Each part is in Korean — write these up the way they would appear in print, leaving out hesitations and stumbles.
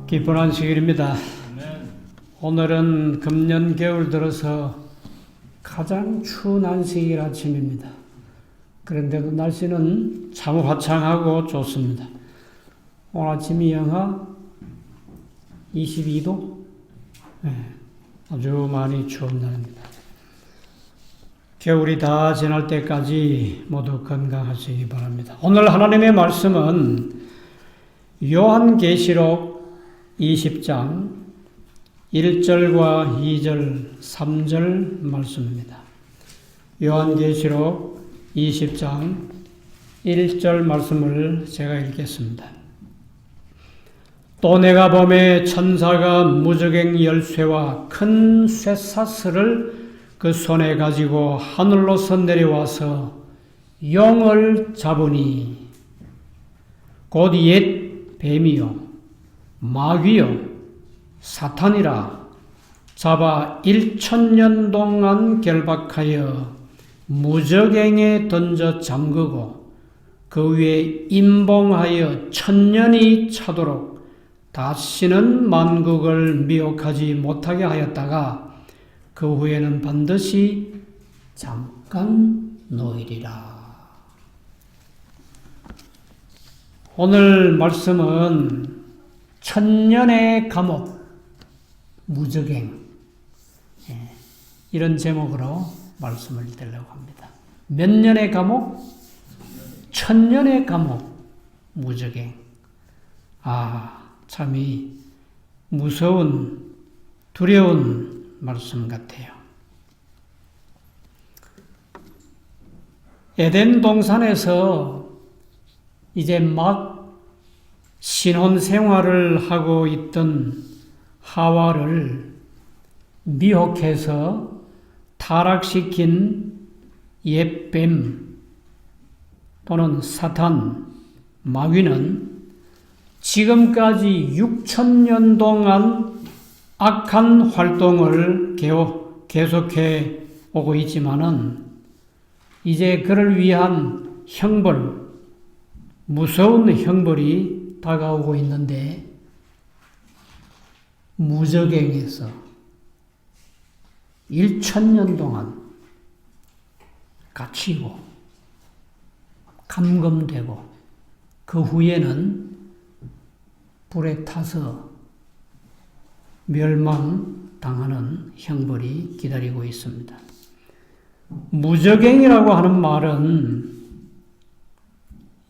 기쁜 안식일입니다. 오늘은 금년 겨울 들어서 가장 추운 안식일 아침입니다. 그런데도 날씨는 참 화창하고 좋습니다. 오늘 아침이 영하 22도? 아주 많이 추운 날입니다. 겨울이 다 지날 때까지 모두 건강하시기 바랍니다. 오늘 하나님의 말씀은 요한계시록 20장 1절과 2절, 3절 말씀입니다. 요한계시록 20장 1절 말씀을 제가 읽겠습니다. 또 내가 보매 천사가 무저갱 열쇠와 큰 쇠사슬을 그 손에 가지고 하늘로서 내려와서 용을 잡으니 곧 옛 뱀이요 마귀요 사탄이라 잡아 1000년 동안 결박하여 무저갱에 던져 잠그고 그 위에 임봉하여 1000년이 차도록 다시는 만국을 미혹하지 못하게 하였다가 그 후에는 반드시 잠깐 놓이리라. 오늘 말씀은 1000년의 감옥, 무저갱, 이런 제목으로 말씀을 드리려고 합니다. 몇 년의 감옥? 1000년의 감옥, 무저갱. 참이 무서운, 두려운 말씀 같아요. 에덴 동산에서 이제 막 신혼 생활을 하고 있던 하와를 미혹해서 타락시킨 옛뱀 또는 사탄, 마귀는 지금까지 6000년 동안 악한 활동을 계속해 오고 있지만은 이제 그를 위한 형벌, 무서운 형벌이 다가오고 있는데 무저갱에서 1000년 동안 갇히고 감금되고 그 후에는 불에 타서 멸망당하는 형벌이 기다리고 있습니다. 무저갱이라고 하는 말은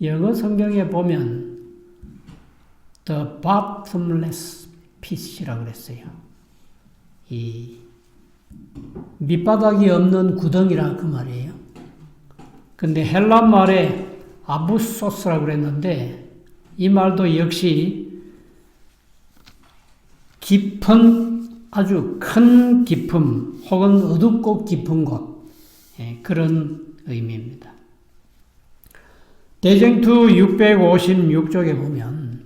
영어 성경에 보면 The bottomless pit이라고 그랬어요. 이 밑바닥이 없는 구덩이라 그 말이에요. 근데 헬라 말에 아부소스라고 그랬는데 이 말도 역시 깊은 아주 큰 깊음 혹은 어둡고 깊은 곳, 그런 의미입니다. 대쟁투 656쪽에 보면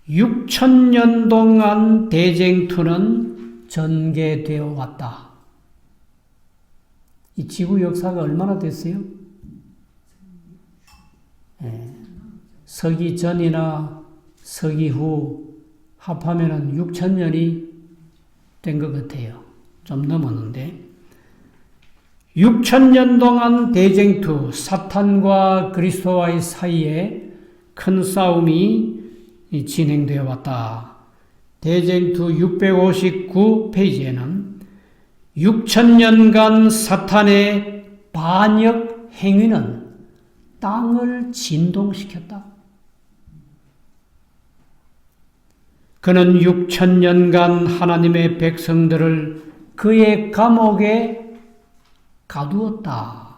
6000년 동안 대쟁투는 전개되어 왔다. 이 지구 역사가 얼마나 됐어요? 서기 전이나 서기 후 합하면은 6000년이 된 것 같아요. 좀 넘었는데 6000년 동안 대쟁투, 사탄과 그리스도와의 사이에 큰 싸움이 진행되어 왔다. 대쟁투 659페이지에는 6000년간 사탄의 반역 행위는 땅을 진동시켰다. 그는 6000년간 하나님의 백성들을 그의 감옥에 가두었다.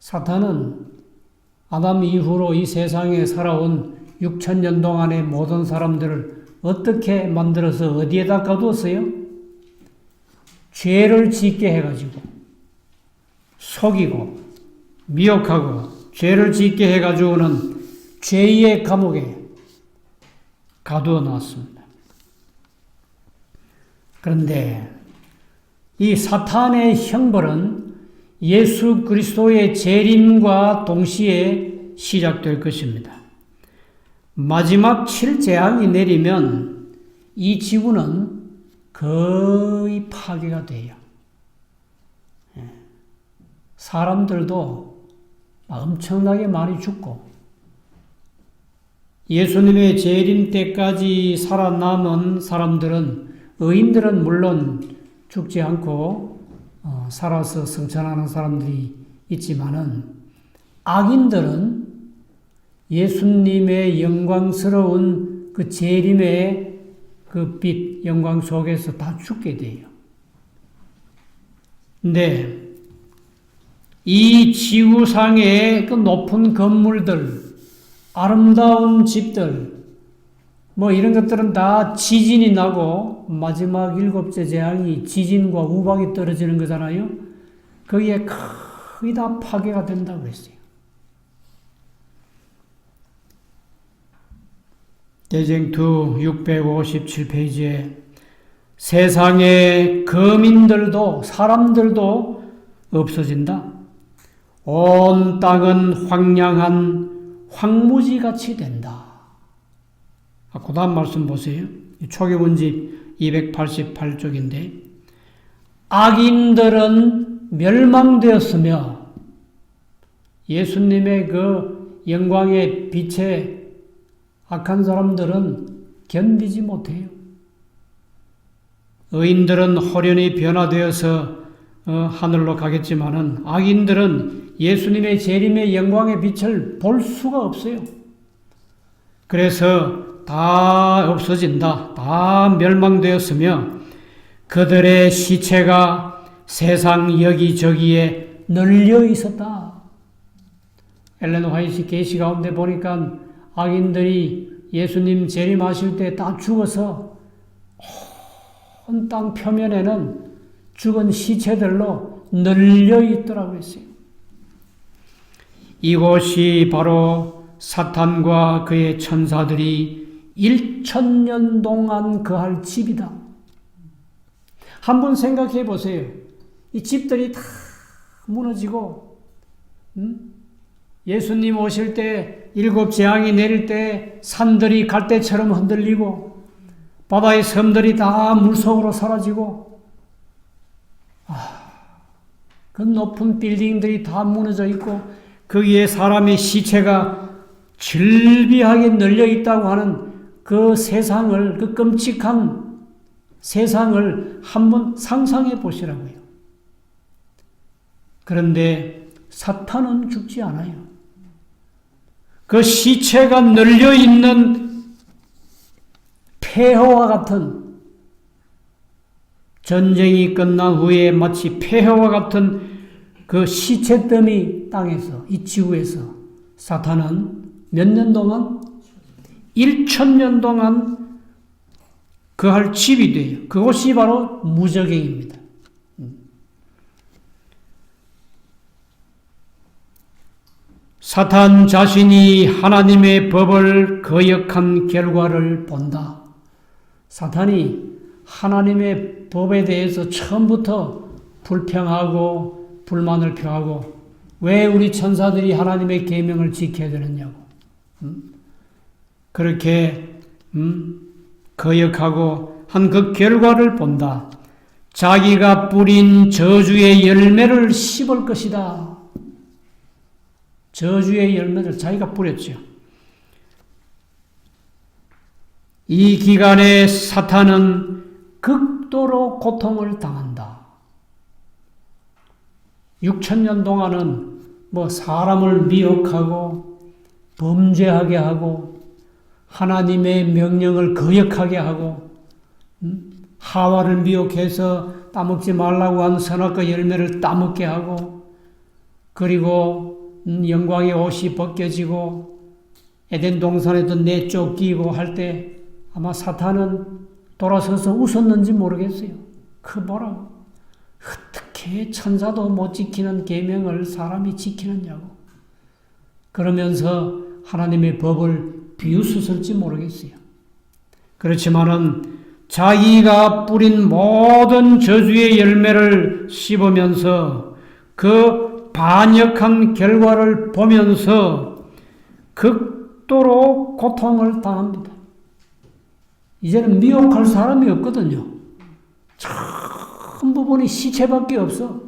사탄은 아담 이후로 이 세상에 살아온 6000년 동안의 모든 사람들을 어떻게 만들어서 어디에다 가두었어요? 죄를 짓게 해가지고 속이고 미혹하고 죄를 짓게 해가지고는 죄의 감옥에 가두어 놨습니다. 그런데 이 사탄의 형벌은 예수 그리스도의 재림과 동시에 시작될 것입니다. 마지막 7재앙이 내리면 이 지구는 거의 파괴가 돼요. 사람들도 엄청나게 많이 죽고, 예수님의 재림 때까지 살아남은 사람들은, 의인들은 물론 죽지 않고 살아서 승천하는 사람들이 있지만은, 악인들은 예수님의 영광스러운 그 재림의 그 빛, 영광 속에서 다 죽게 돼요. 근데 이 지구상의 그 높은 건물들, 아름다운 집들, 뭐 이런 것들은 다 지진이 나고 마지막 7째 재앙이 지진과 우박이 떨어지는 거잖아요. 거기에 거의 다 파괴가 된다고 했어요. 대쟁투 657페이지에 세상의 거민들도 사람들도 없어진다. 온 땅은 황량한 황무지같이 된다. 그 다음 말씀 보세요. 초기문집 288쪽인데, 악인들은 멸망되었으며 예수님의 그 영광의 빛에 악한 사람들은 견디지 못해요. 의인들은 홀연히 변화되어서 하늘로 가겠지만은 악인들은 예수님의 재림의 영광의 빛을 볼 수가 없어요. 그래서 다 없어진다. 다 멸망되었으며 그들의 시체가 세상 여기저기에 널려 있었다. 엘렌 화이트 계시 가운데 보니까 악인들이 예수님 재림하실 때 다 죽어서 온 땅 표면에는 죽은 시체들로 널려 있더라고 했어요. 이곳이 바로 사탄과 그의 천사들이 1000년 동안 거할 집이다. 한번 생각해 보세요. 이 집들이 다 무너지고, 예수님 오실 때 7재앙이 내릴 때 산들이 갈대처럼 흔들리고 바다의 섬들이 다 물속으로 사라지고, 그 높은 빌딩들이 다 무너져 있고 거기에 사람의 시체가 즐비하게 널려 있다고 하는 그 세상을, 그 끔찍한 세상을 한번 상상해 보시라고요. 그런데 사탄은 죽지 않아요. 그 시체가 널려 있는 폐허와 같은, 전쟁이 끝난 후에 마치 폐허와 같은 그 시체더미 땅에서, 이 지구에서 사탄은 몇 년 동안? 1000년 동안 거할 집이 돼요. 그것이 바로 무저갱입니다. 사탄 자신이 하나님의 법을 거역한 결과를 본다. 사탄이 하나님의 법에 대해서 처음부터 불평하고 불만을 표하고, 왜 우리 천사들이 하나님의 계명을 지켜야 되느냐고, 그렇게 거역하고 한 그 결과를 본다. 자기가 뿌린 저주의 열매를 씹을 것이다. 저주의 열매를 자기가 뿌렸죠. 이 기간에 사탄은 극도로 고통을 당한다. 6000년 동안은 사람을 미혹하고 범죄하게 하고 하나님의 명령을 거역하게 하고, 하와를 미혹해서 따먹지 말라고 한 선악과 열매를 따먹게 하고, 그리고 영광의 옷이 벗겨지고 에덴 동산에도 내쫓기고 할 때 아마 사탄은 돌아서서 웃었는지 모르겠어요. 그 뭐라고, 어떻게 천사도 못 지키는 계명을 사람이 지키느냐고, 그러면서 하나님의 법을 비웃었을지 모르겠어요. 그렇지만은 자기가 뿌린 모든 저주의 열매를 씹으면서 그 반역한 결과를 보면서 그 극도로 고통을 당합니다. 이제는 미혹할 사람이 없거든요. 전부 보니 시체밖에 없어.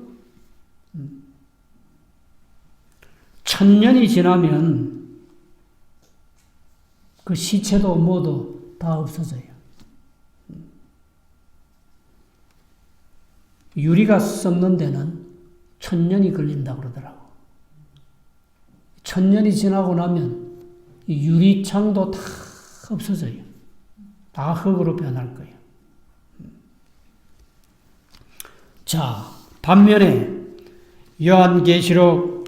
1000년이 지나면 그 시체도 모두 다 없어져요. 유리가 썩는 데는 1000년이 걸린다고 그러더라고. 1000년이 지나고 나면 유리창도 다 없어져요. 다 흙으로 변할 거예요. 자, 반면에 요한계시록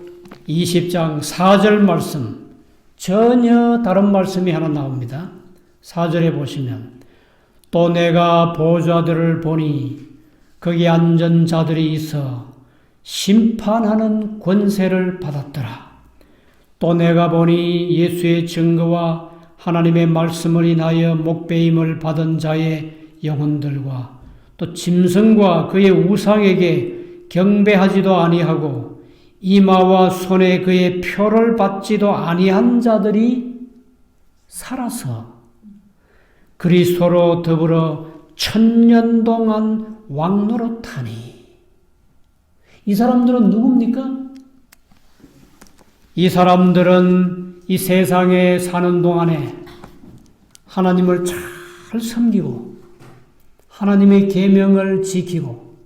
20장 4절 말씀, 전혀 다른 말씀이 하나 나옵니다. 4절에 보시면 또 내가 보좌들을 보니 거기 앉은 자들이 있어 심판하는 권세를 받았더라. 또 내가 보니 예수의 증거와 하나님의 말씀을 인하여 목배임을 받은 자의 영혼들과 또 짐승과 그의 우상에게 경배하지도 아니하고 이마와 손에 그의 표를 받지도 아니한 자들이 살아서 그리스도로 더불어 1000년 동안 왕노릇하니. 이 사람들은 누굽니까? 이 사람들은 이 세상에 사는 동안에 하나님을 잘 섬기고 하나님의 계명을 지키고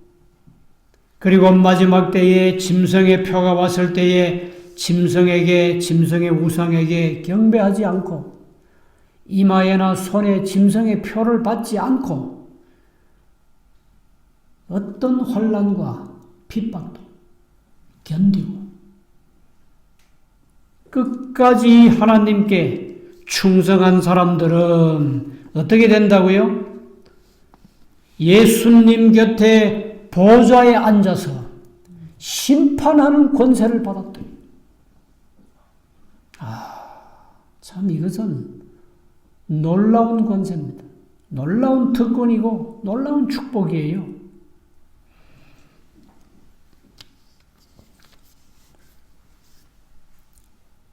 그리고 마지막 때에 짐승의 표가 왔을 때에 짐승에게, 짐승의 우상에게 경배하지 않고 이마에나 손에 짐승의 표를 받지 않고 어떤 환난과 핍박도 견디고 끝까지 하나님께 충성한 사람들은 어떻게 된다고요? 예수님 곁에 보좌에 앉아서 심판하는 권세를 받았대요. 참 이것은 놀라운 권세입니다. 놀라운 특권이고 놀라운 축복이에요.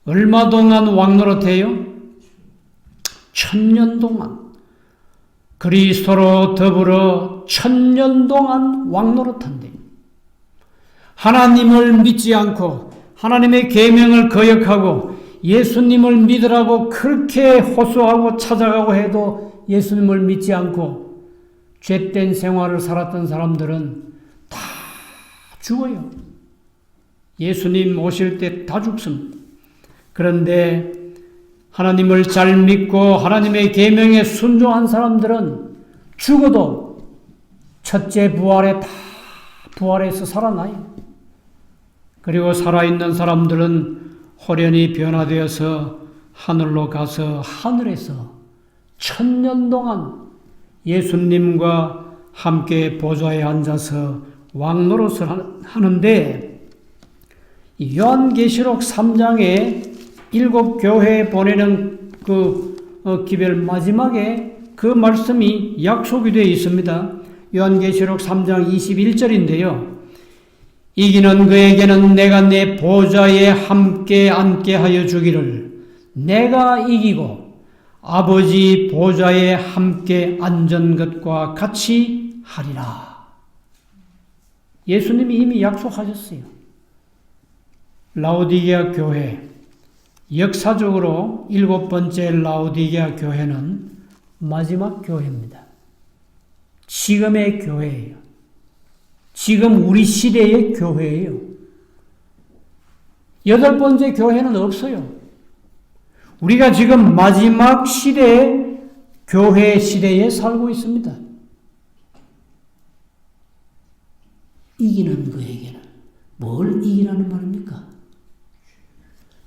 얼마 동안 왕노릇해요? 1000년 동안. 그리스도로 더불어 1000년 동안 왕노릇한대요. 하나님을 믿지 않고 하나님의 계명을 거역하고 예수님을 믿으라고 그렇게 호소하고 찾아가고 해도 예수님을 믿지 않고 죄된 생활을 살았던 사람들은 다 죽어요. 예수님 오실 때 다 죽습니다. 그런데 하나님을 잘 믿고 하나님의 계명에 순종한 사람들은 죽어도 첫째 부활에 다 부활해서 살아나요. 그리고 살아있는 사람들은 호련히 변화되어서 하늘로 가서 하늘에서 1000년 동안 예수님과 함께 보좌에 앉아서 왕노릇을 하는데 요한계시록 3장에 7교회에 보내는 기별 마지막에 그 말씀이 약속이 되어 있습니다. 요한계시록 3장 21절인데요. 이기는 그에게는 내가 내 보좌에 함께 앉게 하여 주기를 내가 이기고 아버지 보좌에 함께 앉은 것과 같이 하리라. 예수님이 이미 약속하셨어요. 라오디게아 교회, 역사적으로 7번째 라오디게아 교회는 마지막 교회입니다. 지금의 교회예요. 지금 우리 시대의 교회예요. 8번째 교회는 없어요. 우리가 지금 마지막 시대의 교회 시대에 살고 있습니다. 이기는 그에게는 뭘 이기라는 말입니까?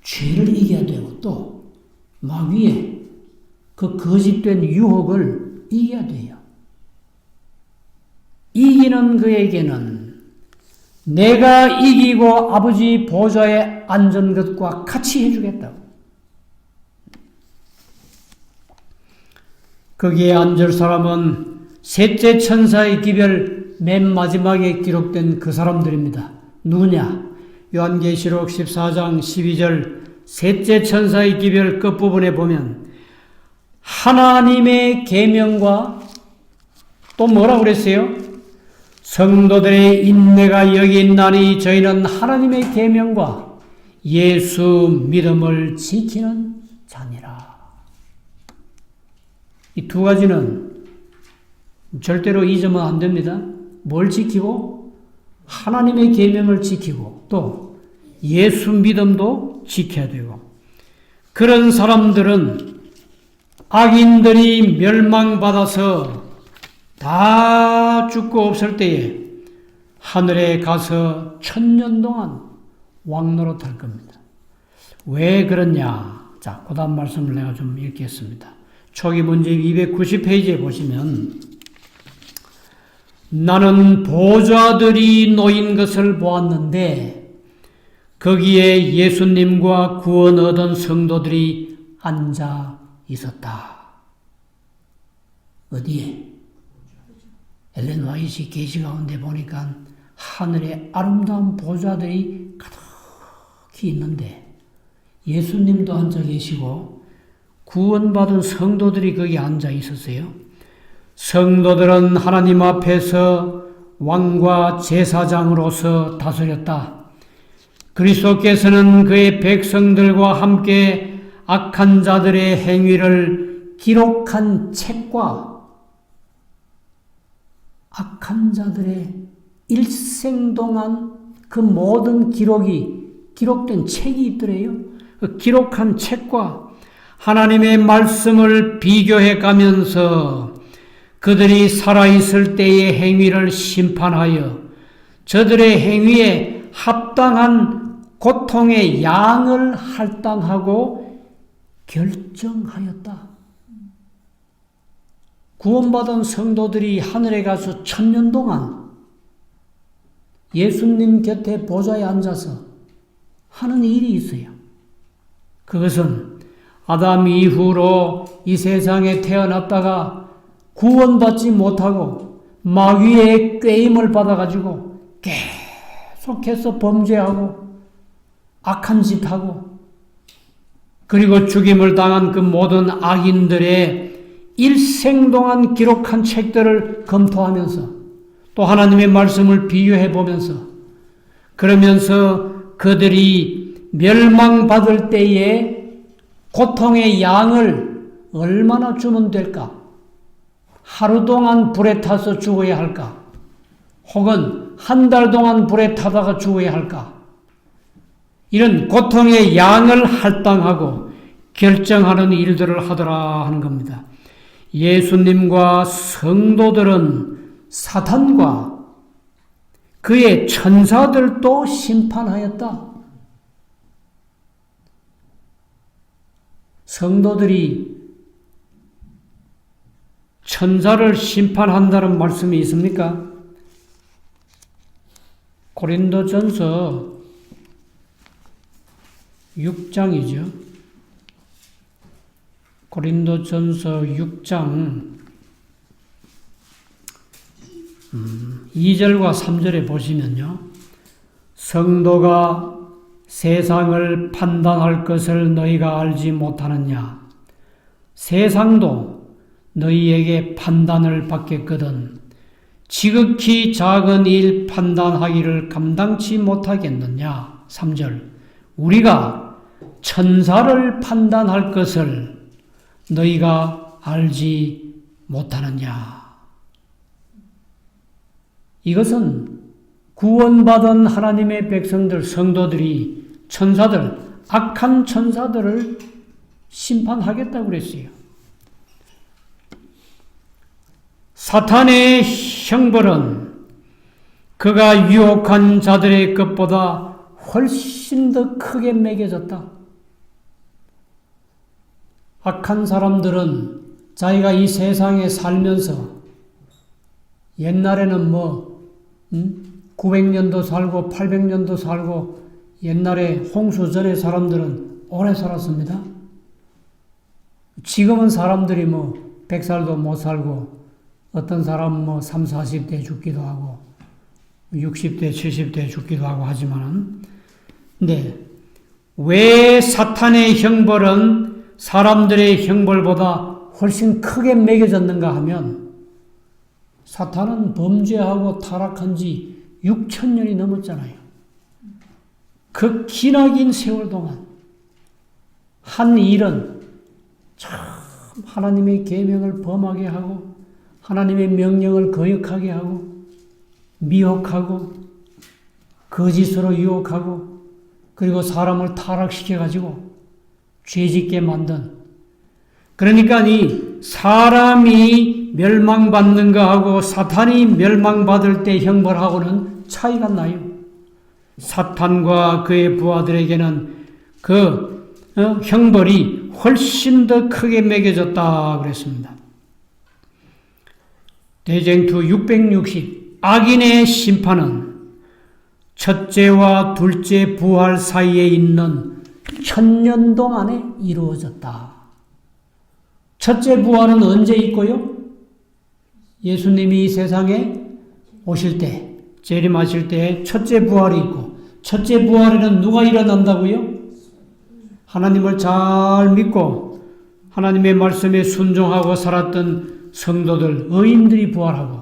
죄를 이겨야 되고 또 마귀의 그 거짓된 유혹을 이겨야 돼요. 이기는 그에게는 내가 이기고 아버지 보좌에 앉은 것과 같이 해주겠다고. 거기에 앉을 사람은 셋째 천사의 기별 맨 마지막에 기록된 그 사람들입니다. 누구냐? 요한계시록 14장 12절 셋째 천사의 기별 끝부분에 보면 하나님의 계명과 또 뭐라고 그랬어요? 성도들의 인내가 여기 있나니 저희는 하나님의 계명과 예수 믿음을 지키는 자니라. 이 두 가지는 절대로 잊으면 안 됩니다. 뭘 지키고? 하나님의 계명을 지키고 또 예수 믿음도 지켜야 되고, 그런 사람들은 악인들이 멸망받아서 다 죽고 없을 때에 하늘에 가서 1000년 동안 왕노릇할 겁니다. 왜 그러냐? 자, 그 다음 말씀을 내가 좀 읽겠습니다. 초기 문제 290페이지에 보시면 나는 보좌들이 놓인 것을 보았는데 거기에 예수님과 구원 얻은 성도들이 앉아 있었다. 어디에? 엘렌 화이트 계시 가운데 보니까 하늘에 아름다운 보좌들이 가득히 있는데 예수님도 앉아 계시고 구원받은 성도들이 거기 앉아 있었어요. 성도들은 하나님 앞에서 왕과 제사장으로서 다스렸다. 그리스도께서는 그의 백성들과 함께 악한 자들의 행위를 기록한 책과 악한 자들의 일생 동안 그 모든 기록된 책이 있더래요. 그 기록한 책과 하나님의 말씀을 비교해 가면서 그들이 살아있을 때의 행위를 심판하여 저들의 행위에 합당한 고통의 양을 할당하고 결정하였다. 구원받은 성도들이 하늘에 가서 1000년 동안 예수님 곁에 보좌에 앉아서 하는 일이 있어요. 그것은 아담 이후로 이 세상에 태어났다가 구원받지 못하고 마귀의 꾀임을 받아가지고 계속해서 범죄하고 악한 짓하고 그리고 죽임을 당한 그 모든 악인들의 일생 동안 기록한 책들을 검토하면서 또 하나님의 말씀을 비교해 보면서 그러면서 그들이 멸망받을 때에 고통의 양을 얼마나 주면 될까? 하루 동안 불에 타서 죽어야 할까? 혹은 한 달 동안 불에 타다가 죽어야 할까? 이런 고통의 양을 할당하고 결정하는 일들을 하더라 하는 겁니다. 예수님과 성도들은 사탄과 그의 천사들도 심판하였다. 성도들이 천사를 심판한다는 말씀이 있습니까? 고린도전서 6장이죠. 고린도전서 6장 2절과 3절에 보시면요. 성도가 세상을 판단할 것을 너희가 알지 못하느냐? 세상도 너희에게 판단을 받겠거든 지극히 작은 일 판단하기를 감당치 못하겠느냐? 3절 우리가 천사를 판단할 것을 너희가 알지 못하느냐? 이것은 구원받은 하나님의 백성들, 성도들이 천사들, 악한 천사들을 심판하겠다고 그랬어요. 사탄의 형벌은 그가 유혹한 자들의 것보다 훨씬 더 크게 매겨졌다. 악한 사람들은 자기가 이 세상에 살면서 옛날에는 900년도 살고 800년도 살고 옛날에 홍수 전에 사람들은 오래 살았습니다. 지금은 사람들이 100살도 못 살고 어떤 사람은 30, 40대 죽기도 하고 60대, 70대 죽기도 하고 하지만은 근데 왜 사탄의 형벌은 사람들의 형벌보다 훨씬 크게 매겨졌는가 하면 사탄은 범죄하고 타락한 지 6,000년이 넘었잖아요. 그 기나긴 세월 동안 한 일은 참 하나님의 계명을 범하게 하고 하나님의 명령을 거역하게 하고 미혹하고 거짓으로 유혹하고 그리고 사람을 타락시켜가지고 죄짓게 만든, 그러니까 이 사람이 멸망받는 거하고 사탄이 멸망받을 때 형벌하고는 차이가 나요. 사탄과 그의 부하들에게는 그 형벌이 훨씬 더 크게 매겨졌다 그랬습니다. 대쟁투 660 악인의 심판은 첫째와 둘째 부활 사이에 있는 1000년 동안에 이루어졌다. 첫째 부활은 언제 있고요? 예수님이 이 세상에 오실 때, 재림하실 때 첫째 부활이 있고, 첫째 부활에는 누가 일어난다고요? 하나님을 잘 믿고 하나님의 말씀에 순종하고 살았던 성도들, 의인들이 부활하고,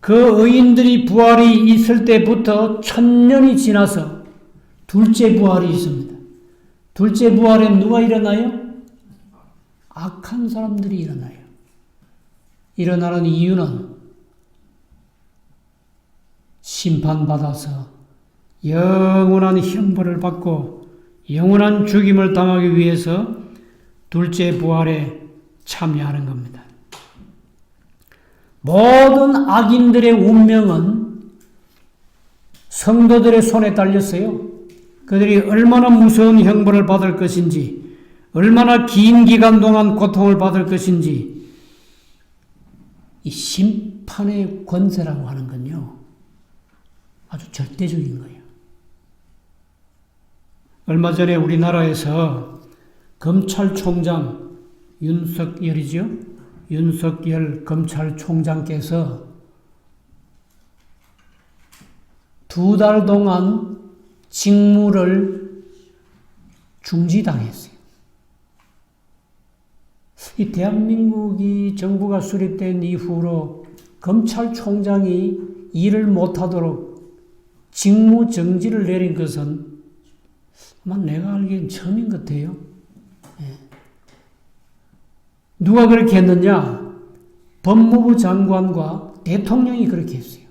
그 의인들이 부활이 있을 때부터 1000년이 지나서 둘째 부활이 있습니다. 둘째 부활엔 누가 일어나요? 악한 사람들이 일어나요. 일어나는 이유는 심판받아서 영원한 형벌을 받고 영원한 죽임을 당하기 위해서 둘째 부활에 참여하는 겁니다. 모든 악인들의 운명은 성도들의 손에 달렸어요. 그들이 얼마나 무서운 형벌을 받을 것인지, 얼마나 긴 기간 동안 고통을 받을 것인지, 이 심판의 권세라고 하는 건요, 아주 절대적인 거예요. 얼마 전에 우리나라에서 검찰총장 윤석열이죠? 윤석열 검찰총장께서 2달 동안 직무를 중지당했어요. 이 대한민국이 정부가 수립된 이후로 검찰총장이 일을 못하도록 직무 정지를 내린 것은 아마 내가 알기엔 처음인 것 같아요. 누가 그렇게 했느냐? 법무부 장관과 대통령이 그렇게 했어요.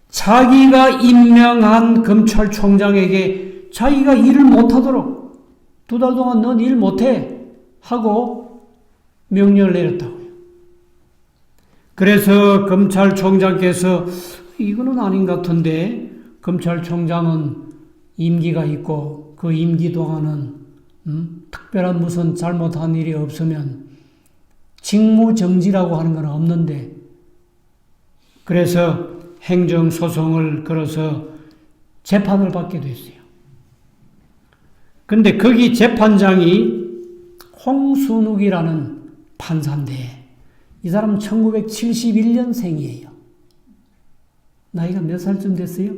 자기가 임명한 검찰총장에게 자기가 일을 못하도록 2달 동안 넌 일 못해 하고 명령을 내렸다고요. 그래서 검찰총장께서 이거는 아닌 것 같은데, 검찰총장은 임기가 있고 그 임기 동안은 특별한 무슨 잘못한 일이 없으면 직무정지라고 하는 건 없는데, 그래서 행정소송을 걸어서 재판을 받게 됐어요. 근데 거기 재판장이 홍순욱이라는 판사인데, 이 사람 1971년생이에요. 나이가 몇 살쯤 됐어요?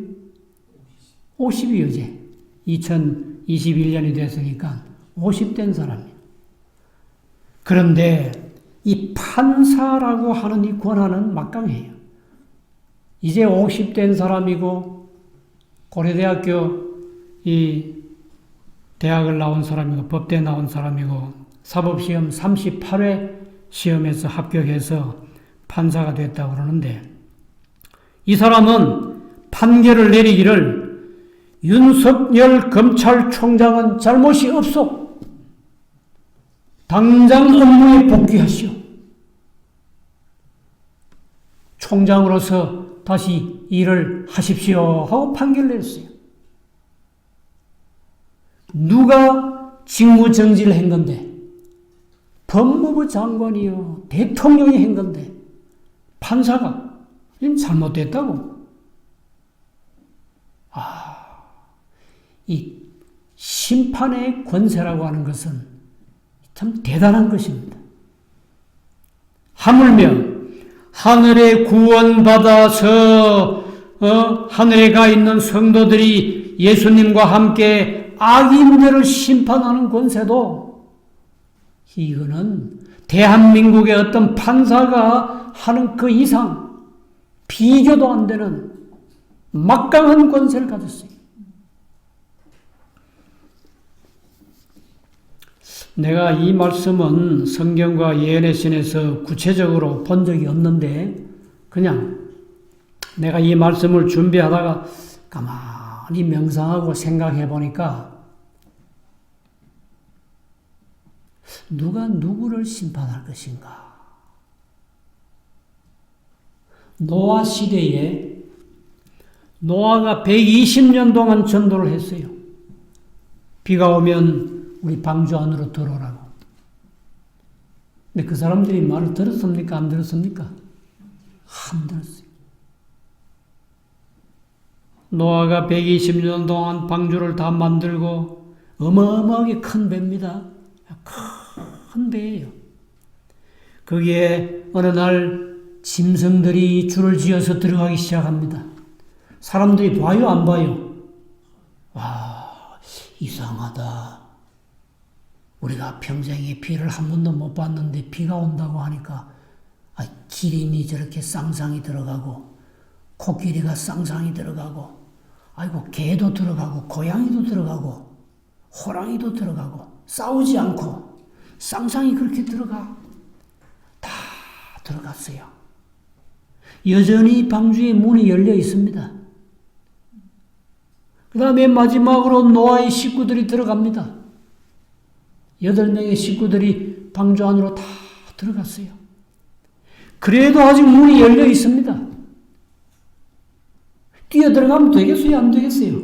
50이요, 이제. 2021년이 됐으니까 50된 사람이에요. 그런데 이 판사라고 하는 이 권한은 막강해요. 이제 50된 사람이고 고려대학교 이 대학을 나온 사람이고 법대 나온 사람이고 사법시험 38회 시험에서 합격해서 판사가 됐다고 그러는데, 이 사람은 판결을 내리기를 윤석열 검찰총장은 잘못이 없어. 당장 업무에 복귀하시오. 총장으로서 다시 일을 하십시오 하고 판결을 내렸어요. 누가 직무정지를 한 건데? 법무부 장관이요, 대통령이 한 건데 판사가 잘못됐다고? 이 심판의 권세라고 하는 것은 참 대단한 것입니다. 하물며 하늘에 구원받아서 하늘에 가 있는 성도들이 예수님과 함께 악인들을 심판하는 권세도 이거는 대한민국의 어떤 판사가 하는 그 이상 비교도 안 되는 막강한 권세를 가졌어요. 내가 이 말씀은 성경과 예언의 신에서 구체적으로 본 적이 없는데 그냥 내가 이 말씀을 준비하다가 가만히 명상하고 생각해 보니까 누가 누구를 심판할 것인가? 노아 시대에 노아가 120년 동안 전도를 했어요. 비가 오면 우리 방주 안으로 들어오라고. 근데 그 사람들이 말을 들었습니까? 안 들었습니까? 안 들었어요. 노아가 120년 동안 방주를 다 만들고 어마어마하게 큰 배입니다. 큰 배예요. 거기에 어느 날 짐승들이 줄을 지어서 들어가기 시작합니다. 사람들이 봐요, 안 봐요? 와, 이상하다. 우리가 평생에 비를 한 번도 못 봤는데 비가 온다고 하니까 기린이 저렇게 쌍쌍이 들어가고 코끼리가 쌍쌍이 들어가고 아이고 개도 들어가고 고양이도 들어가고 호랑이도 들어가고 싸우지 않고 쌍쌍이 그렇게 들어가. 다 들어갔어요. 여전히 방주의 문이 열려 있습니다. 그 다음에 마지막으로 노아의 식구들이 들어갑니다. 8명의 식구들이 방주 안으로 다 들어갔어요. 그래도 아직 문이 열려 있습니다. 뛰어 들어가면 되겠어요? 안 되겠어요?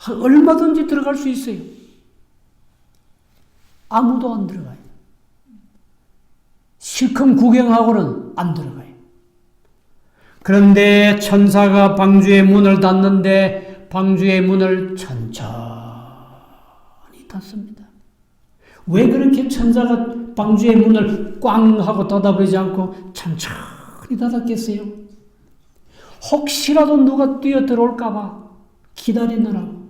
얼마든지 들어갈 수 있어요. 아무도 안 들어가요. 실컷 구경하고는 안 들어가요. 그런데 천사가 방주의 문을 닫는데 방주의 문을 천천히 닫습니다. 왜 그렇게 천사가 방주의 문을 꽝 하고 닫아버리지 않고 천천히 닫았겠어요? 혹시라도 누가 뛰어 들어올까봐 기다리느라고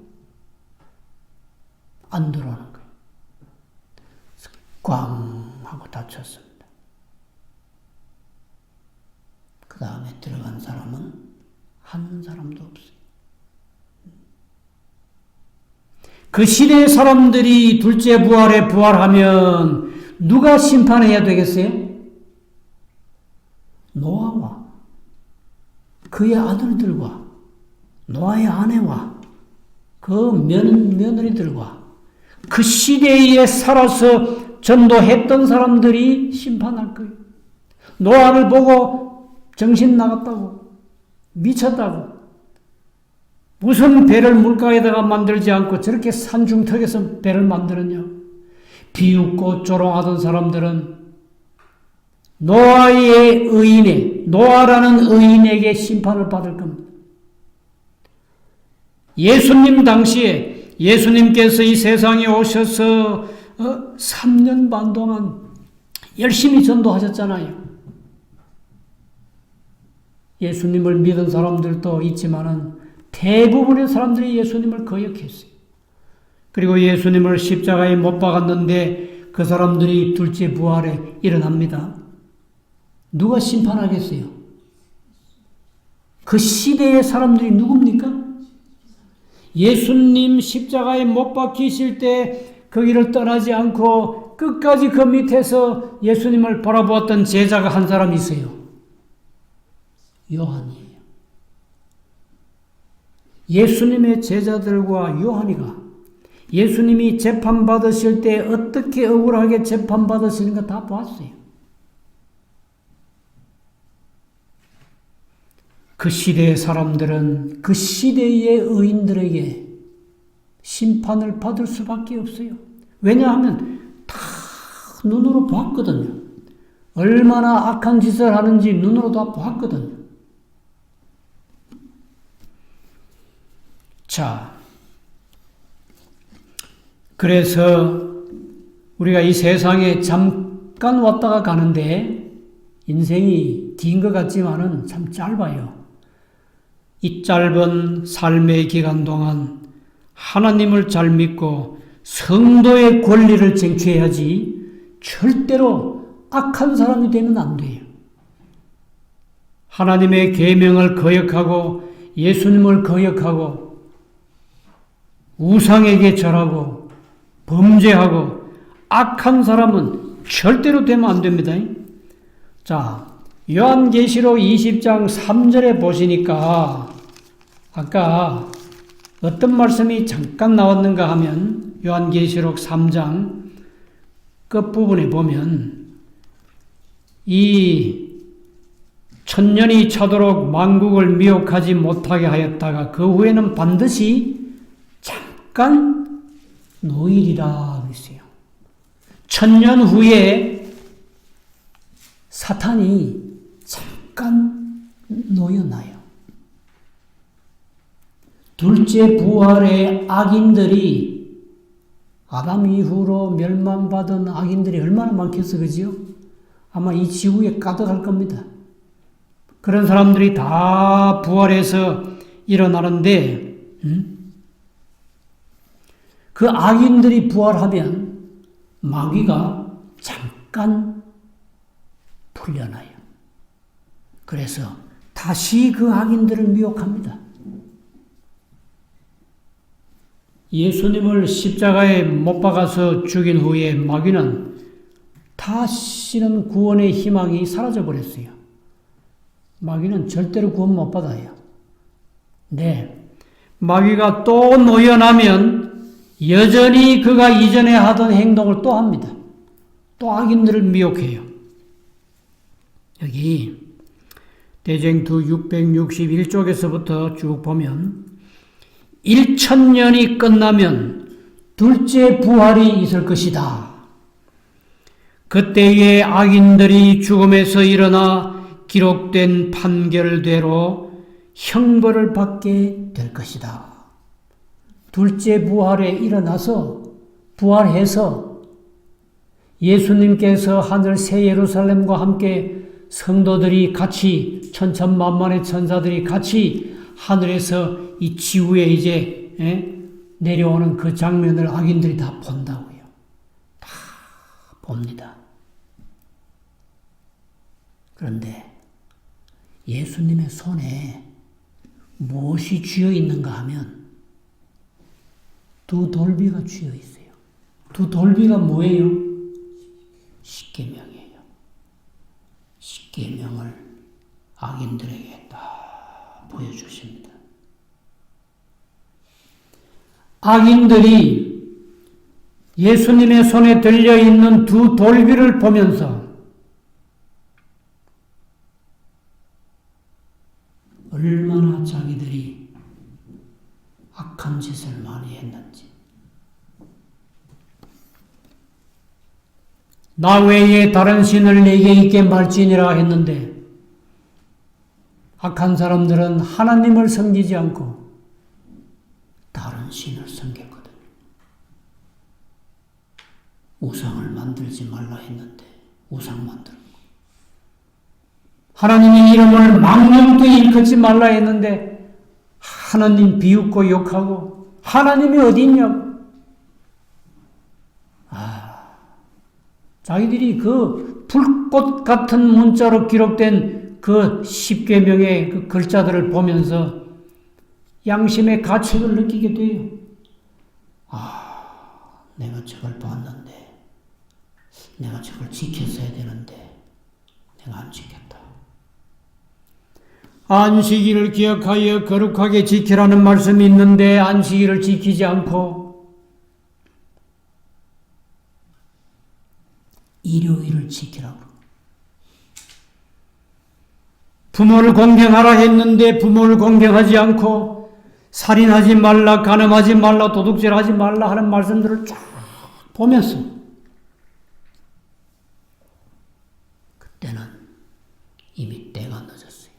안 들어오는 거예요. 꽝 하고 닫혔습니다. 그 다음에 들어간 사람은 한 사람도 없어요. 그 시대의 사람들이 둘째 부활에 부활하면 누가 심판해야 되겠어요? 노아와 그의 아들들과 노아의 아내와 그 며느리들과 그 시대에 살아서 전도했던 사람들이 심판할 거예요. 노아를 보고 정신 나갔다고, 미쳤다고, 무슨 배를 물가에다가 만들지 않고 저렇게 산중턱에서 배를 만들었냐고 비웃고 조롱하던 사람들은 노아라는 의인에게 심판을 받을 겁니다. 예수님 당시에 예수님께서 이 세상에 오셔서 3년 반 동안 열심히 전도하셨잖아요. 예수님을 믿은 사람들도 있지만은 대부분의 사람들이 예수님을 거역했어요. 그리고 예수님을 십자가에 못 박았는데 그 사람들이 둘째 부활에 일어납니다. 누가 심판하겠어요? 그 시대의 사람들이 누굽니까? 예수님 십자가에 못 박히실 때 거기를 떠나지 않고 끝까지 그 밑에서 예수님을 바라보았던 제자가 한 사람이 있어요. 요한이에요. 예수님의 제자들과 요한이가 예수님이 재판받으실 때 어떻게 억울하게 재판받으시는가 다 봤어요. 그 시대의 사람들은 그 시대의 의인들에게 심판을 받을 수밖에 없어요. 왜냐하면 다 눈으로 봤거든요. 얼마나 악한 짓을 하는지 눈으로 다 봤거든요. 자, 그래서 우리가 이 세상에 잠깐 왔다가 가는데 인생이 긴 것 같지만은 참 짧아요. 이 짧은 삶의 기간 동안 하나님을 잘 믿고 성도의 권리를 쟁취해야지 절대로 악한 사람이 되면 안 돼요. 하나님의 계명을 거역하고 예수님을 거역하고 우상에게 절하고 범죄하고 악한 사람은 절대로 되면 안 됩니다. 자, 요한계시록 20장 3절에 보시니까 아까 어떤 말씀이 잠깐 나왔는가 하면 요한계시록 3장 끝부분에 보면 이 천년이 차도록 만국을 미혹하지 못하게 하였다가 그 후에는 반드시 잠깐 노일이라 그랬어요. 천년 후에 사탄이 잠깐 놓여나요. 둘째 부활의 악인들이 아담 이후로 멸망받은 악인들이 얼마나 많겠어, 그지요? 아마 이 지구에 가득할 겁니다. 그런 사람들이 다 부활해서 일어나는데, 그 악인들이 부활하면 마귀가 잠깐 풀려나요. 그래서 다시 그 악인들을 미혹합니다. 예수님을 십자가에 못 박아서 죽인 후에 마귀는 다시는 구원의 희망이 사라져 버렸어요. 마귀는 절대로 구원 못 받아요. 네, 마귀가 또 놓여나면 여전히 그가 이전에 하던 행동을 또 합니다. 또 악인들을 미혹해요. 여기 대쟁투 661쪽에서부터 쭉 보면 1000년이 끝나면 둘째 부활이 있을 것이다. 그때에 악인들이 죽음에서 일어나 기록된 판결대로 형벌을 받게 될 것이다. 둘째 부활에 일어나서 부활해서 예수님께서 하늘 새 예루살렘과 함께 성도들이 같이 천천만만의 천사들이 같이 하늘에서 이 지구에 이제 내려오는 그 장면을 악인들이 다 본다고요. 다 봅니다. 그런데 예수님의 손에 무엇이 쥐어 있는가 하면 두 돌비가 쥐어 있어요. 두 돌비가 뭐예요? 십계명이에요. 십계명을 악인들에게 딱 보여주십니다. 악인들이 예수님의 손에 들려있는 두 돌비를 보면서 얼마나 자기들이 악한 짓을 많이 했는지, 나 외에 다른 신을 내게 있게 말지니라 했는데 악한 사람들은 하나님을 섬기지 않고 다른 신을 섬겼거든요. 우상을 만들지 말라 했는데 우상 만들고, 하나님의 이름을 망령되이 일컫지 말라 했는데 하나님 비웃고 욕하고 하나님이 어디 있냐고. 자기들이 그 불꽃 같은 문자로 기록된 그 십계명의 그 글자들을 보면서 양심의 가책을 느끼게 돼요. 내가 저걸 봤는데, 내가 저걸 지켰어야 되는데 내가 안 지켰다. 안식일을 기억하여 거룩하게 지키라는 말씀이 있는데 안식일을 지키지 않고 일요일을 지키라고. 부모를 공경하라 했는데 부모를 공경하지 않고 살인하지 말라, 간음하지 말라, 도둑질하지 말라 하는 말씀들을 쫙 보면서 그때는 이미 때가 늦었어요.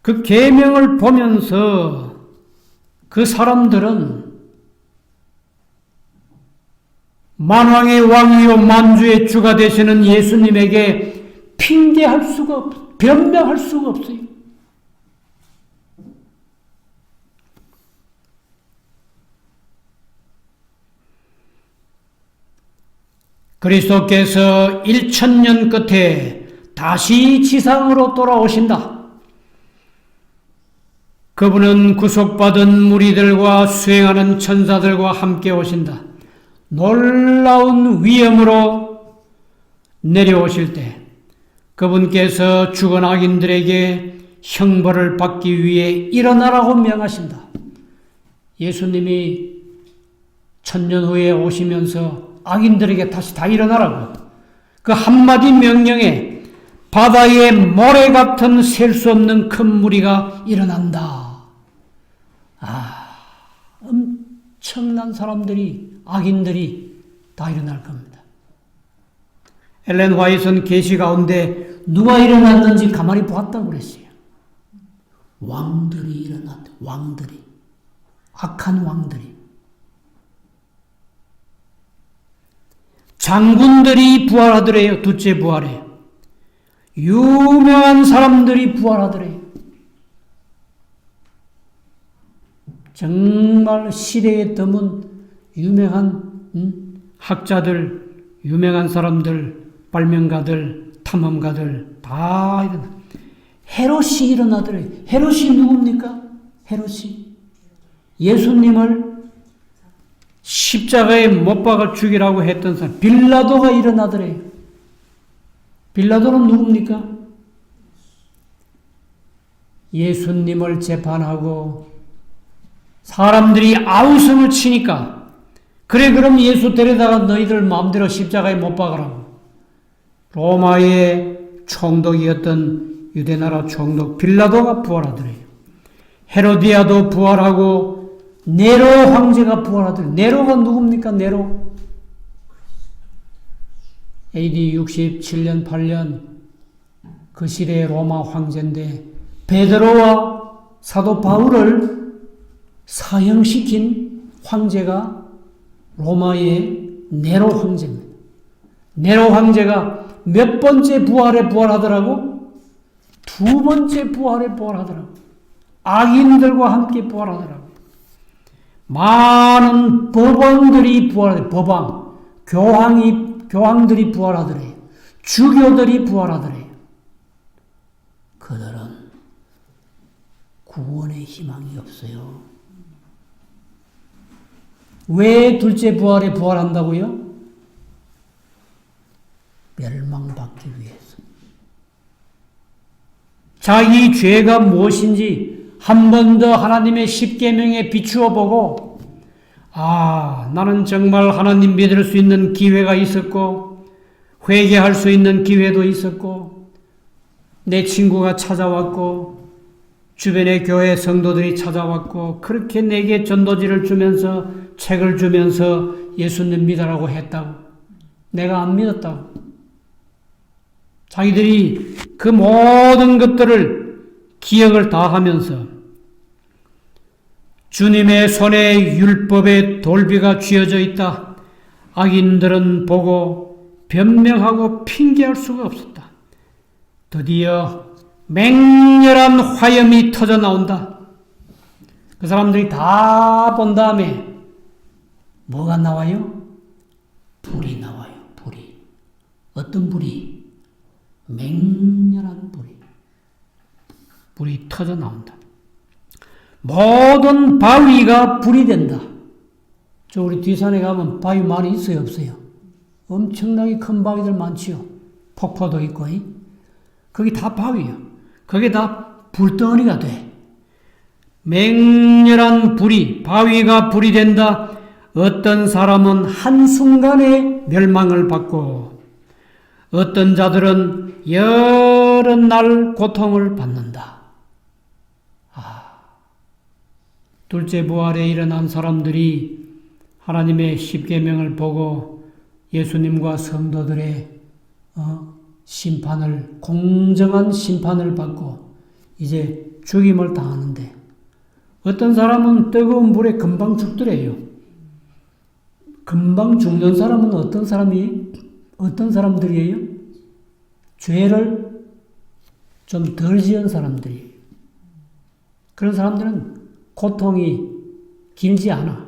그 계명을 보면서 그 사람들은 만왕의 왕이요 만주의 주가 되시는 예수님에게 핑계할 수가 없어요. 변명할 수가 없어요. 그리스도께서 1000년 끝에 다시 지상으로 돌아오신다. 그분은 구속받은 무리들과 수행하는 천사들과 함께 오신다. 놀라운 위엄으로 내려오실 때 그분께서 죽은 악인들에게 형벌을 받기 위해 일어나라고 명하신다. 예수님이 1000년 후에 오시면서 악인들에게 다시 다 일어나라고 그 한마디 명령에 바다의 모래 같은 셀 수 없는 큰 무리가 일어난다. 엄청난 사람들이, 악인들이 다 일어날 겁니다. 엘렌 화이트는 계시 가운데 누가 일어났는지 가만히 보았다고 그랬어요. 왕들이 일어났다. 왕들이. 악한 왕들이. 장군들이 부활하더래요. 둘째 부활에. 유명한 사람들이 부활하더래요. 정말 시대에 드문 유명한 학자들, 유명한 사람들, 발명가들, 탐험가들 다 일어나. 헤롯이 일어나더래요. 헤롯이 누굽니까? 헤롯이 예수님을 십자가에 못 박아 죽이라고 했던 사람. 빌라도가 일어나더래요. 빌라도는 누굽니까? 예수님을 재판하고 사람들이 아우성을 치니까 그래 그럼 예수 데려다가 너희들 마음대로 십자가에 못 박으라고 로마의 총독이었던 유대나라 총독 빌라도가 부활하더래요. 헤로디아도 부활하고 네로 황제가 부활하더래요. 네로가 누굽니까? 네로 AD 67년 8년 그 시대의 로마 황제인데 베드로와 사도 바울을 사형시킨 황제가 로마의 네로 황제입니다. 네로 황제가 몇 번째 부활에 부활하더라고? 두 번째 부활에 부활하더라고. 악인들과 함께 부활하더라고. 많은 법왕들이 부활하더라고. 법왕, 교황들이 부활하더래요. 주교들이 부활하더래요. 그들은 구원의 희망이 없어요. 왜 둘째 부활에 부활한다고요? 멸망받기 위해서. 자기 죄가 무엇인지 한 번 더 하나님의 십계명에 비추어 보고 나는 정말 하나님 믿을 수 있는 기회가 있었고 회개할 수 있는 기회도 있었고 내 친구가 찾아왔고 주변의 교회 성도들이 찾아왔고 그렇게 내게 전도지를 주면서 책을 주면서 예수님 믿으라고 했다고. 내가 안 믿었다고. 자기들이 그 모든 것들을 기억을 다 하면서 주님의 손에 율법의 돌비가 쥐어져 있다. 악인들은 보고 변명하고 핑계할 수가 없었다. 드디어 맹렬한 화염이 터져 나온다. 그 사람들이 다 본 다음에 뭐가 나와요? 불이 나와요. 불이. 어떤 불이? 맹렬한 불이. 불이 터져 나온다. 모든 바위가 불이 된다. 저 우리 뒷산에 가면 바위 많이 있어요? 없어요? 엄청나게 큰 바위들 많지요. 폭포도 있고. 거기 다 바위예요. 그게 다 불덩어리가 돼. 맹렬한 불이, 바위가 불이 된다. 어떤 사람은 한순간에 멸망을 받고 어떤 자들은 여러 날 고통을 받는다. 둘째 부활에 일어난 사람들이 하나님의 십계명을 보고 예수님과 성도들의 심판을, 공정한 심판을 받고 이제 죽임을 당하는데 어떤 사람은 뜨거운 불에 금방 죽더래요. 금방 죽는 사람은 어떤 사람들이에요? 죄를 좀 덜 지은 사람들이에요. 그런 사람들은 고통이 길지 않아.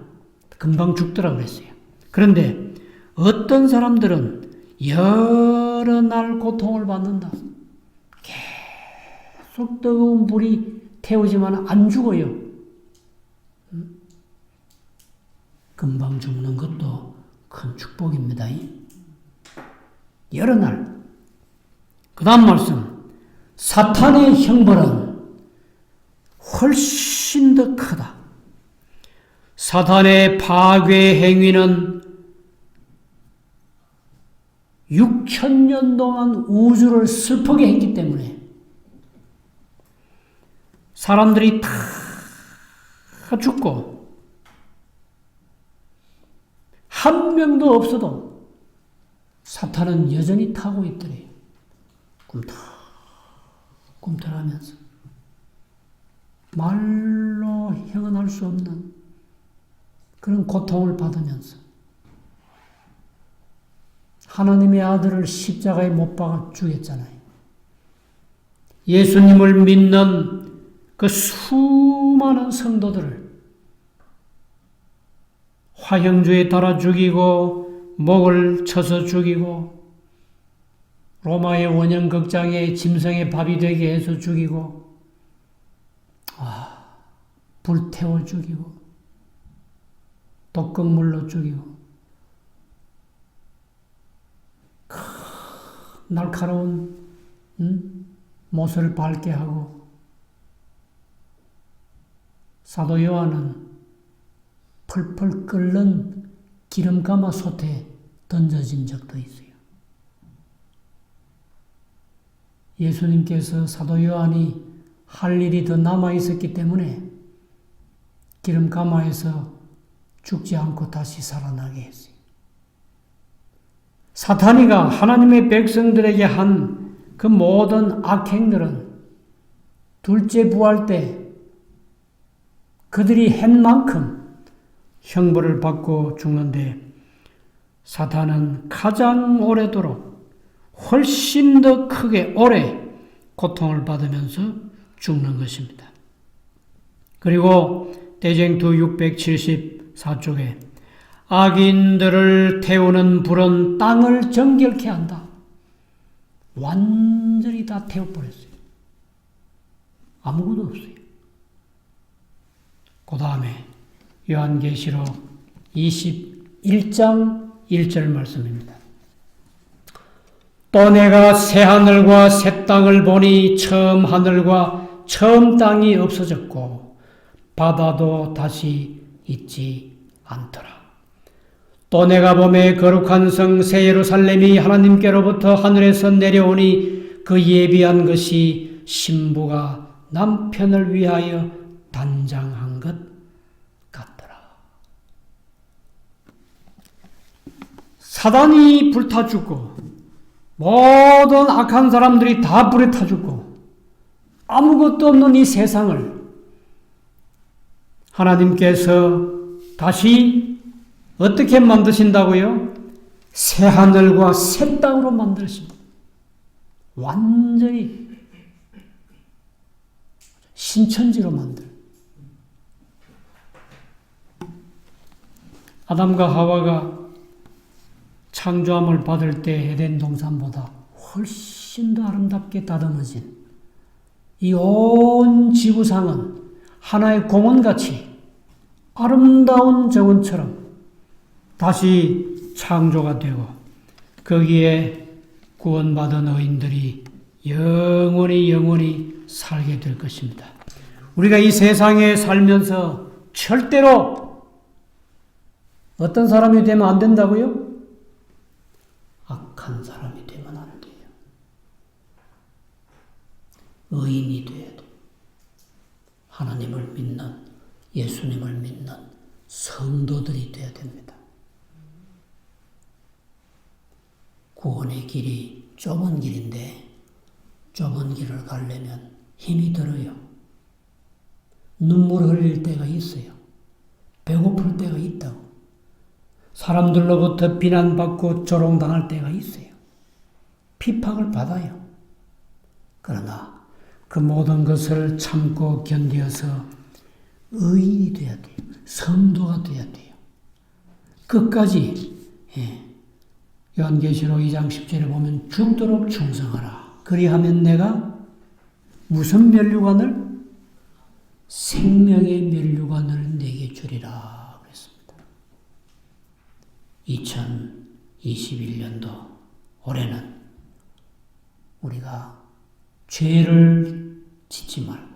금방 죽더라 그랬어요. 그런데 어떤 사람들은 여러 날 고통을 받는다. 계속 뜨거운 불이 태우지만 안 죽어요. 금방 죽는 것도 큰 축복입니다. 여러 날. 그 다음 말씀. 사탄의 형벌은 훨씬 더 크다. 사탄의 파괴 행위는 6,000년 동안 우주를 슬프게 했기 때문에 사람들이 다 죽고 한 명도 없어도 사탄은 여전히 타고 있더래요. 꿈틀꿈틀하면서 말로 형언할 수 없는 그런 고통을 받으면서 하나님의 아들을 십자가에 못 박아 죽였잖아요. 예수님을 믿는 그 수많은 성도들을 화형주에 달아 죽이고 목을 쳐서 죽이고 로마의 원형극장에 짐승의 밥이 되게 해서 죽이고 불태워 죽이고 독극물로 죽이고 날카로운 못을 밟게 하고 사도 요한은 펄펄 끓는 기름가마솥에 던져진 적도 있어요. 예수님께서 사도 요한이 할 일이 더 남아있었기 때문에 기름가마에서 죽지 않고 다시 살아나게 했어요. 사탄이가 하나님의 백성들에게 한 그 모든 악행들은 둘째 부활 때 그들이 한 만큼 형벌을 받고 죽는데 사탄은 가장 오래도록 훨씬 더 크게 오래 고통을 받으면서 죽는 것입니다. 그리고 대쟁투 674쪽에 악인들을 태우는 불은 땅을 정결케 한다. 완전히 다 태워버렸어요. 아무것도 없어요. 그 다음에 요한계시록 21장 1절 말씀입니다. 또 내가 새 하늘과 새 땅을 보니 처음 하늘과 처음 땅이 없어졌고 바다도 다시 있지 않더라. 또 내가 보매 거룩한 성 새 예루살렘이 하나님께로부터 하늘에서 내려오니 그 예비한 것이 신부가 남편을 위하여 단장한 것 같더라. 사단이 불타 죽고 모든 악한 사람들이 다 불에 타 죽고 아무것도 없는 이 세상을 하나님께서 다시 어떻게 만드신다고요? 새 하늘과 새 땅으로 만드십니다. 완전히 신천지로 만들. 아담과 하와가 창조함을 받을 때 에덴 동산보다 훨씬 더 아름답게 다듬어진 이 온 지구상은 하나의 공원같이 아름다운 정원처럼 다시 창조가 되고 거기에 구원받은 의인들이 영원히 살게 될 것입니다. 우리가 이 세상에 살면서 절대로 어떤 사람이 되면 안 된다고요? 악한 사람이 되면 안 돼요. 의인이 돼야 돼요. 하나님을 믿는, 예수님을 믿는 성도들이 돼야 됩니다. 구원의 길이 좁은 길인데 좁은 길을 가려면 힘이 들어요. 눈물 흘릴 때가 있어요. 배고플 때가 있다고. 사람들로부터 비난받고 조롱당할 때가 있어요. 핍박을 받아요. 그러나 그 모든 것을 참고 견디어서 의인이 돼야 돼요. 성도가 돼야 돼요. 끝까지 요한계시록 2장 10절에 보면 죽도록 충성하라. 그리하면 내가 무슨 면류관을? 생명의 면류관을 내게 주리라 그랬습니다. 2021년도 올해는 우리가 죄를 짓지 말고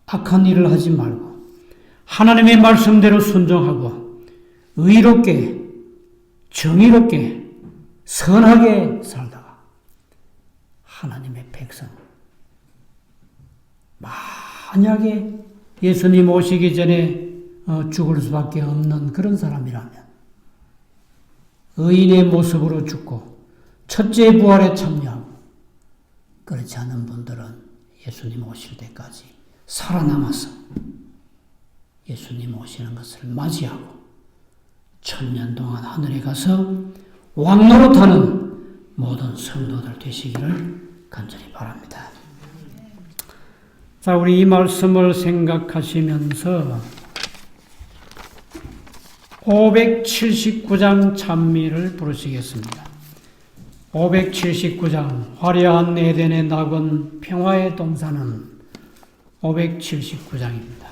악한 일을 하지 말고 하나님의 말씀대로 순종하고 의롭게 정의롭게 선하게 살다가 하나님의 백성 만약에 예수님 오시기 전에 죽을 수밖에 없는 그런 사람이라면 의인의 모습으로 죽고 첫째 부활에 참여하고 그렇지 않은 분들은 예수님 오실 때까지 살아남아서 예수님 오시는 것을 맞이하고 1000년 동안 하늘에 가서 왕노릇하는 모든 성도들 되시기를 간절히 바랍니다. 자, 우리 이 말씀을 생각하시면서 579장 찬미를 부르시겠습니다. 579장 화려한 에덴의 낙원 평화의 동산은 579장입니다.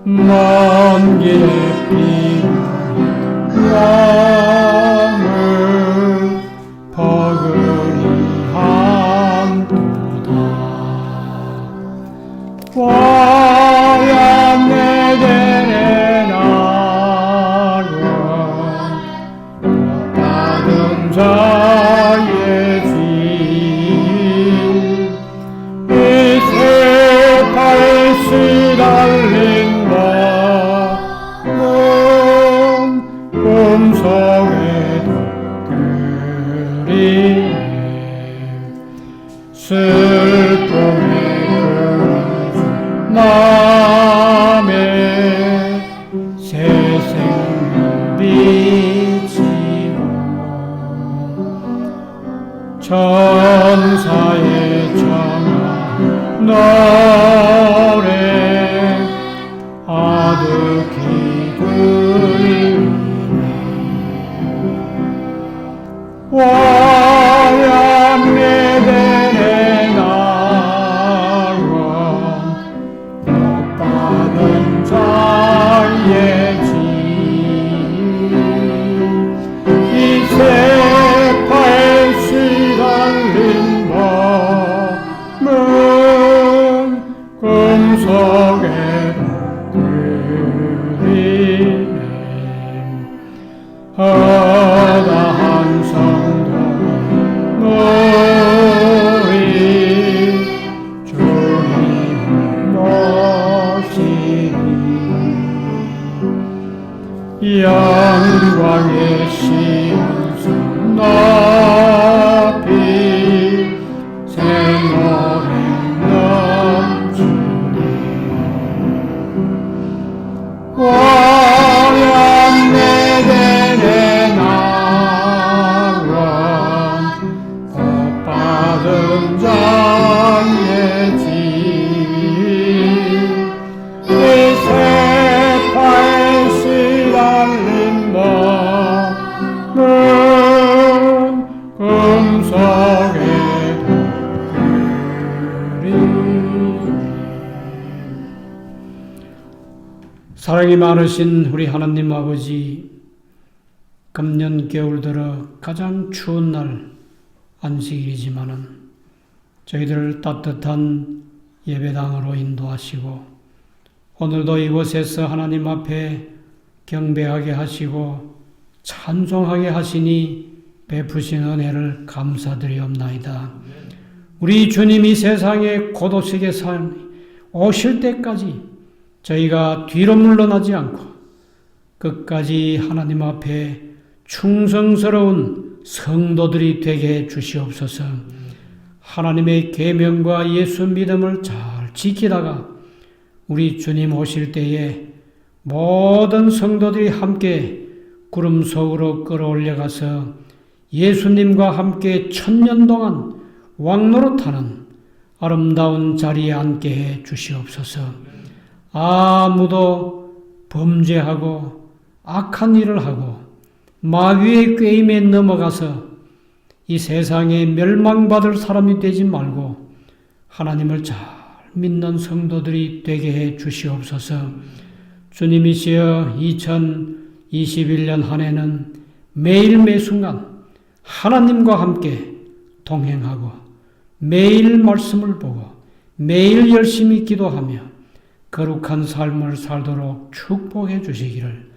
먼 길에 피는 왕을 버그리 함도다. 화양 에덴의 낙원 받은 자의 집 이세팔 시달린 꿈속에 덕그리네 슬픔에 그려진 맘에 새 생명 비치고 천사의 청한 노래 아득히 화양 에덴의 낙원 복받은 자의 집 이세팔 시달린 몸은 꿈속에 덕그리네 허다한 성도 우리 주님을 모시니 영광의 시온산 높이 새 노래 넘치네 화양 에덴의 낙원 복받은 자의 집 이세팔 시달린 몸은 꿈속에 덕그리네. 사랑이 많으신 우리 하나님 아버지, 금년 겨울 들어 가장 추운 날 안식일이지만은 저희들을 따뜻한 예배당으로 인도하시고 오늘도 이곳에서 하나님 앞에 경배하게 하시고 찬송하게 하시니 베푸신 은혜를 감사드리옵나이다. 우리 주님이 세상에 곧 오실 때까지 저희가 뒤로 물러나지 않고 끝까지 하나님 앞에 충성스러운 성도들이 되게 해 주시옵소서. 하나님의 계명과 예수 믿음을 잘 지키다가 우리 주님 오실 때에 모든 성도들이 함께 구름 속으로 끌어올려가서 예수님과 함께 1000년 동안 왕노릇하는 아름다운 자리에 앉게 해 주시옵소서. 아무도 범죄하고 악한 일을 하고 마귀의 꾀임에 넘어가서 이 세상에 멸망받을 사람이 되지 말고 하나님을 잘 믿는 성도들이 되게 해 주시옵소서. 주님이시여 2021년 한 해는 매일 매순간 하나님과 함께 동행하고 매일 말씀을 보고 매일 열심히 기도하며 거룩한 삶을 살도록 축복해 주시기를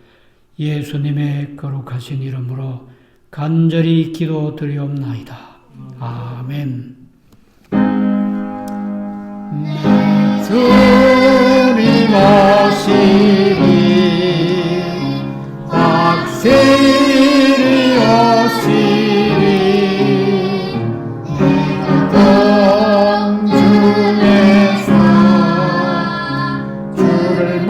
예수님의 거룩하신 이름으로 간절히 기도드리옵나이다. 아멘. 주님 오시리 확실히 오시리 내가 공중에서 주를